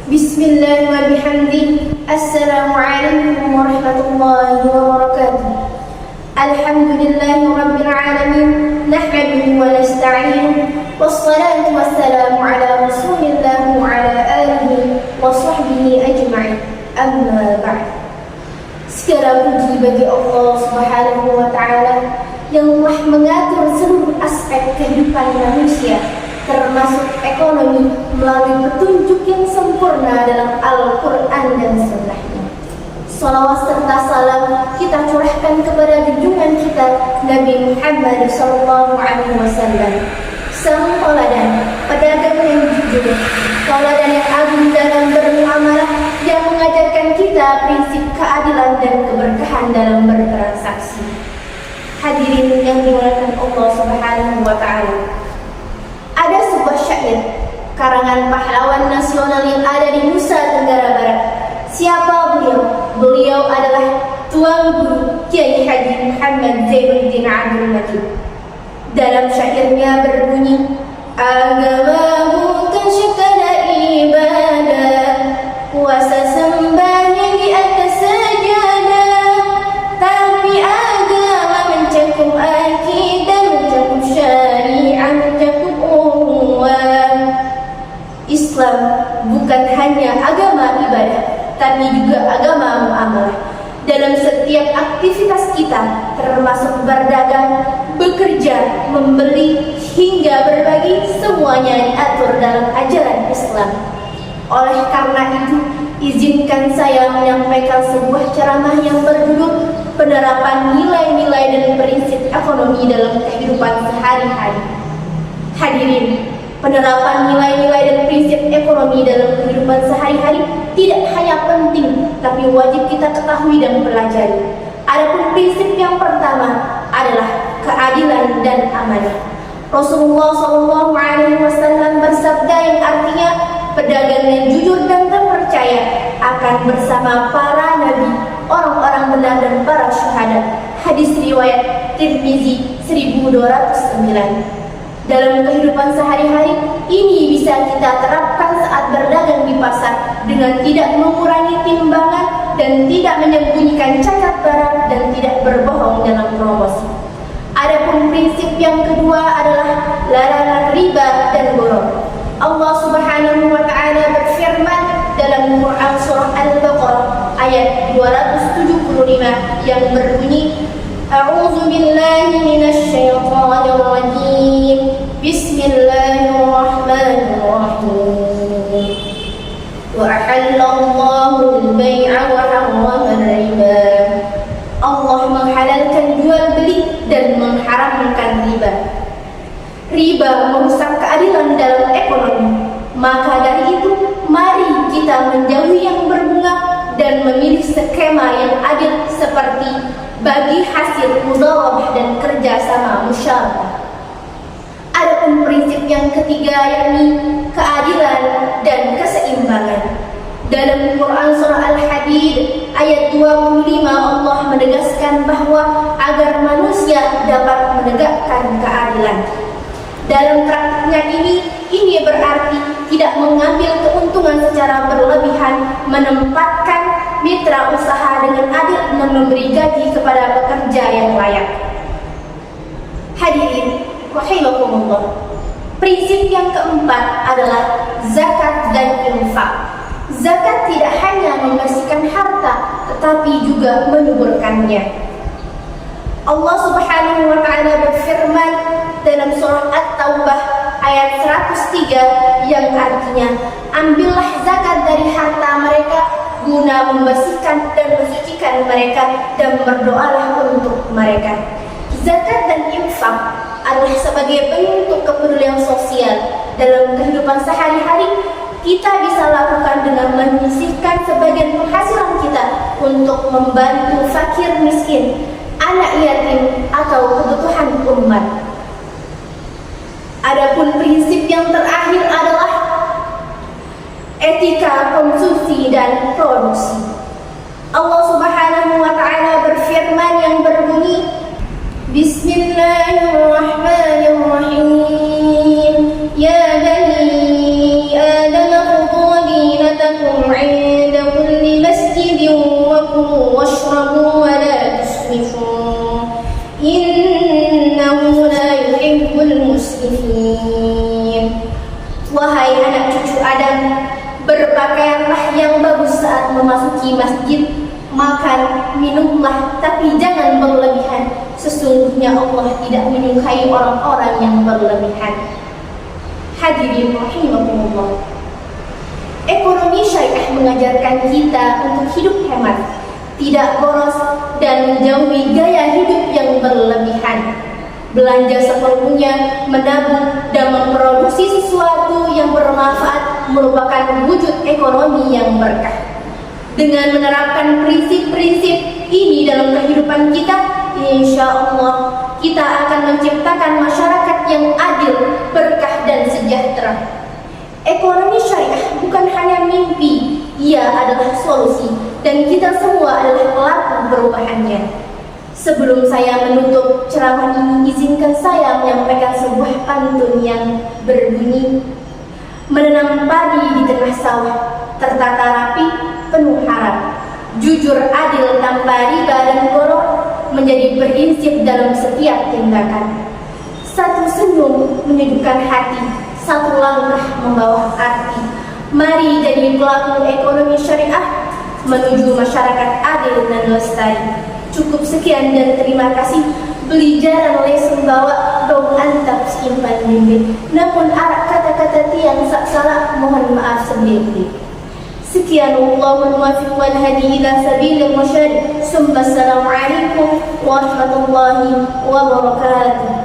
Bismillah wa bihamdi. Assalamualaikum warahmatullahi wabarakatuh. Alhamdulillahi rabbil alamin. Nahmaduhu wa nasta'inuhu. Wassalatu wassalamu ala rasulillah wa ala alihi wa sahbihi ajma'in. Amma ba'd. Segala puji bagi Allah Subhanahu wa ta'ala yang telah mengatur seluruh aspek kehidupan manusia, termasuk ekonomi, melalui petunjuk yang sempurna dalam Al-Quran dan Sunnah-Nya. Salawat serta salam kita curahkan kepada junjungan kita Nabi Muhammad SAW, sang tauladan, pedagang yang jujur, tauladan yang agung dalam bermuamalah, yang mengajarkan kita prinsip keadilan dan keberkahan dalam bertransaksi. Hadirin yang dimuliakan Allah Subhanahu wa ta'ala, ada sebuah syair karangan pahlawan nasional yang ada di Nusa Tenggara Barat. Siapa beliau? Beliau adalah Tuan Guru Kiai Haji Muhammad Zainuddin Abdul Majid. Dalam syairnya berbunyi, agama bukan sekadar ibadah, puasa sembahyang di atas sajadah, tapi agama mencakup akidah, mencakup syariat, mencakup Islam bukan hanya agama ibadah, tapi juga agama muamalah. Dalam setiap aktivitas kita, termasuk berdagang, bekerja, membeli, hingga berbagi, semuanya diatur dalam ajaran Islam. Oleh karena itu, izinkan saya menyampaikan sebuah ceramah yang berjudul penerapan nilai-nilai dan prinsip ekonomi dalam kehidupan sehari-hari. Hadirin, penerapan nilai-nilai dan prinsip ekonomi dalam kehidupan sehari-hari tidak hanya penting, tapi wajib kita ketahui dan pelajari. Adapun prinsip yang pertama adalah keadilan dan amanah. Rasulullah SAW bersabda yang artinya, pedagang yang jujur dan terpercaya akan bersama para nabi, orang-orang benar dan para syuhada. Hadis riwayat Tirmizi 1209. Dalam kehidupan sehari-hari ini bisa kita terapkan saat berdagang di pasar dengan tidak mengurangi timbangan dan tidak menyembunyikan cacat barang dan tidak berbohong dalam promosi. Adapun prinsip yang kedua adalah larangan riba dan bohong. Allah Subhanahu wa ta'ala berfirman dalam Quran surah Al-Baqarah ayat 275 yang berbunyi, A'udzu billahi minasy syaithanir rajim. Bismillahirrahmanirrahim. Wa ahallallahu al-bai'a wa harrama ar-riba. Allah menghalalkan jual beli dan mengharamkan riba. Riba merusak keadilan dalam ekonomi. Maka dari itu, mari kita menjauhi yang berbunga dan memilih skema yang adil seperti bagi hasil mudharabah dan kerjasama musyawarah. Adapun prinsip yang ketiga yakni keadilan dan keseimbangan. Dalam Quran surah Al-Hadid ayat 25 Allah menegaskan bahwa agar manusia dapat menegakkan keadilan. Dalam praktiknya ini berarti tidak mengambil keuntungan secara berlebihan, menempatkan mitra usaha dengan adil dan memberi gaji kepada pekerja yang layak. Hadirin rahimakumullah. Prinsip yang keempat adalah zakat dan infak. Zakat tidak hanya membersihkan harta, tetapi juga menyuburkannya. Allah Subhanahu wa ta'ala berfirman dalam surah At-Taubah ayat 103 yang artinya, ambillah zakat dari harta mereka guna membersihkan dan mensucikan mereka, dan berdoalah untuk mereka. Zakat dan infak adalah sebagai bentuk kepedulian sosial dalam kehidupan sehari-hari. Kita bisa lakukan dengan menyisihkan sebagian penghasilan kita untuk membantu fakir miskin, anak yatim, atau kebutuhan umat. Adapun prinsip yang terakhir adalah etika konsumsi dan produksi. Allah Subhanahu wa ta'ala berfirman yang berbunyi, Bismillahirrahmanirrahim. Ya bani Adam khudhu dinakum Wahai anak cucu Adam, berpakaianlah yang bagus saat memasuki masjid. Makan, minumlah, tapi jangan berlebihan. Sesungguhnya Allah tidak menyukai orang-orang yang berlebihan. Hadirin rahimakumullah. Ekonomi syariah mengajarkan kita untuk hidup hemat, tidak boros, dan menjauhi gaya hidup yang berlebihan. Belanja seperlunya, menabung, dan memproduksi sesuatu yang bermanfaat merupakan wujud ekonomi yang berkah. Dengan menerapkan prinsip-prinsip ini dalam kehidupan kita, insya Allah kita akan menciptakan masyarakat yang adil, berkah, dan sejahtera. Ekonomi syariah bukan hanya mimpi, ia adalah solusi, dan kita semua adalah pelaku perubahannya. Sebelum saya menutup ceramah ini, izinkan saya menyampaikan sebuah pantun yang berbunyi: menanam padi di tengah sawah, tertata rapi, penuh harap. Jujur, adil, tanpa riba dan goro, menjadi prinsip dalam setiap tindakan. Satu senyum menyejukkan hati, satu langkah membawa arti. Mari jadi pelaku ekonomi syariah menuju masyarakat adil dan lestari. Cukup sekian dan terima kasih. Beli jarang lesung bawa, dong antap simpan bimbing. Namun arak kata-kata tiang sak salah, mohon maaf sebelum. Sekian, wallahul muwaffiq wal hadi ila sabilil rasyad. Assalamualaikum warahmatullahi wabarakatuh.